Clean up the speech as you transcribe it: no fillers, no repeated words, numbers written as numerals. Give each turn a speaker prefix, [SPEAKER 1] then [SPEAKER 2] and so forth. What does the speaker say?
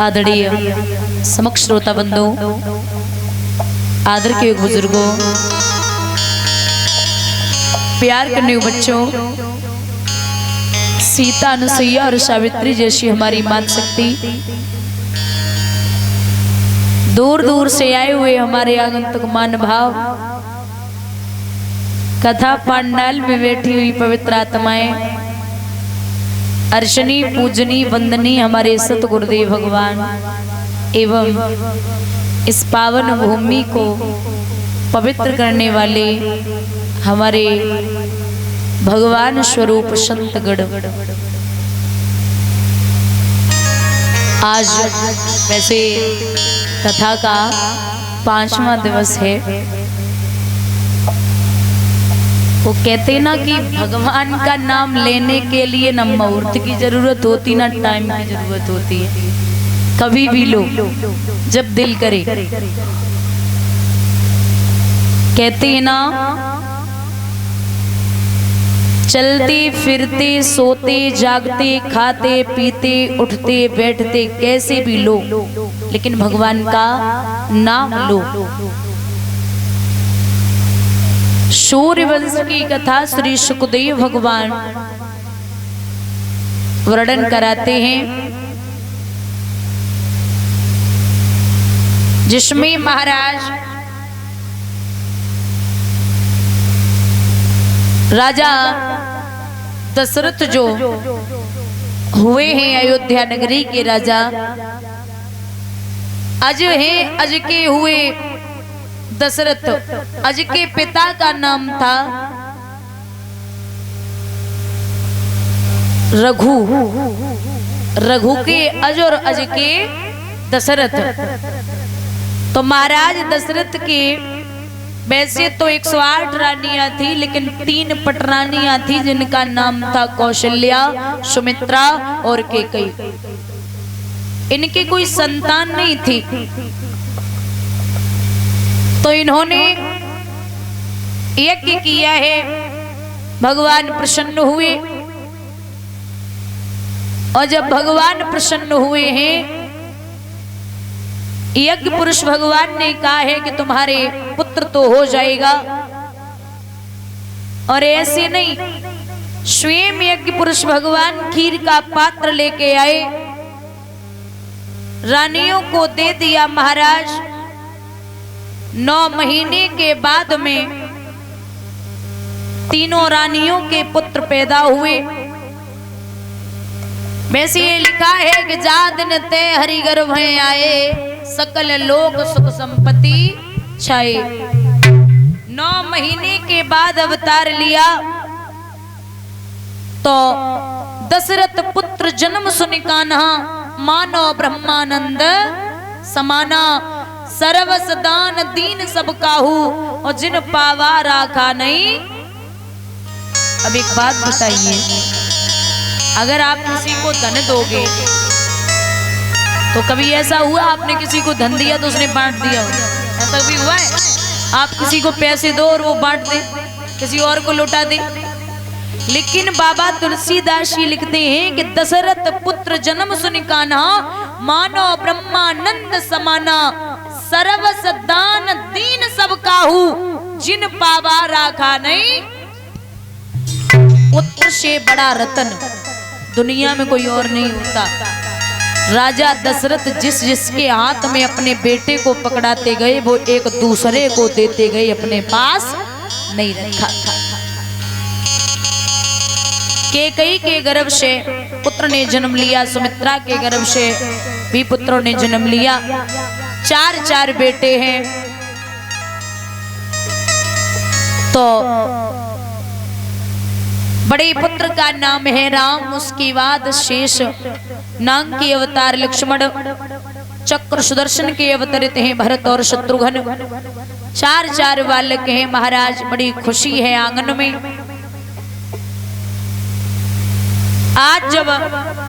[SPEAKER 1] आदरणीय समक्ष श्रोता बंधु, आदर के बुजुर्गों, प्यार करने बच्चों, सीता, अनुसुईया और सावित्री जैसी हमारी मात शक्ति, दूर दूर से आए हुए हमारे आगंतुक मान भाव, कथा पांडाल में बैठी हुई पवित्र आत्माएं, अर्चनी पूजनी वंदनी हमारे सतगुरुदेव भगवान एवं इस पावन भूमि को पवित्र करने वाले हमारे भगवान स्वरूप संतगण, आज वैसे कथा का 5वां दिवस है। वो कहते ना कि भगवान का नाम लेने के लिए न मुहूर्त की जरूरत होती ना टाइम की जरूरत होती है, कभी भी लो जब दिल करे। कहते हैं ना, चलते फिरते सोते जागते खाते पीते उठते बैठते कैसे भी लो, लेकिन भगवान का नाम लो। सूर्यवंश की कथा श्री सुखदेव भगवान वर्णन कराते हैं, जिसमें महाराज राजा दशरथ जो हुए हैं अयोध्या नगरी के राजा, अज हैं अज के हुए दशरथ। अज के पिता का नाम था रघु, रघु के अज और अज के दशरथ। तो महाराज दशरथ के वैसे तो 108 रानियां थी, लेकिन 3 पटरानियां थी जिनका नाम था कौशल्या, सुमित्रा और कैकेयी। इनकी कोई संतान नहीं थी, तो इन्होंने यज्ञ किया है, भगवान प्रसन्न हुए। और जब भगवान प्रसन्न हुए हैं, यज्ञ पुरुष भगवान ने कहा है कि तुम्हारे पुत्र तो हो जाएगा। और ऐसे नहीं, स्वयं यज्ञ पुरुष भगवान खीर का पात्र लेके आए, रानियों को दे दिया। महाराज 9 महीने के बाद में तीनों रानियों के पुत्र पैदा हुए। वैसे ये लिखा है कि जा दिन ते हरि गर्भ आए, सकल लोक सुख संपत्ति छाए। 9 महीने के बाद अवतार लिया, तो दशरथ पुत्र जन्म सुनि कान्हा, मानो ब्रह्मानंद समाना। सर्वस दान दीन सब काहू, और जिन पावा राखा नहीं। अब एक बात बताइए, अगर आप किसी को धन दोगे, तो कभी ऐसा हुआ आपने किसी को धन दिया तो उसने बांट दिया? ऐसा भी हुआ है? आप किसी को पैसे दो और वो बांट दे, किसी और को लौटा दे। लेकिन बाबा तुलसीदास जी लिखते हैं कि दशरथ पुत्र जन्म सुनि कान्हा, मानो ब्रह्मानंद समाना। सर्वस दान दीन सब काहू, जिन पावा राखा नहीं। पुत्र से बड़ा रतन दुनिया में कोई और नहीं होता। राजा दशरथ जिस जिसके हाथ में अपने बेटे को पकड़ाते गए, वो एक दूसरे को देते गए, अपने पास नहीं रखा था। कैकेयी के गर्भ से पुत्र ने जन्म लिया, सुमित्रा के गर्भ से भी पुत्रों ने जन्म लिया। 4 बेटे हैं। तो बड़े पुत्र का नाम है राम, उसके बाद शेष नाग के अवतार लक्ष्मण, चक्र सुदर्शन के अवतरित हैं भरत और शत्रुघ्न। 4 बालक हैं। महाराज बड़ी खुशी है आंगन में। आज जब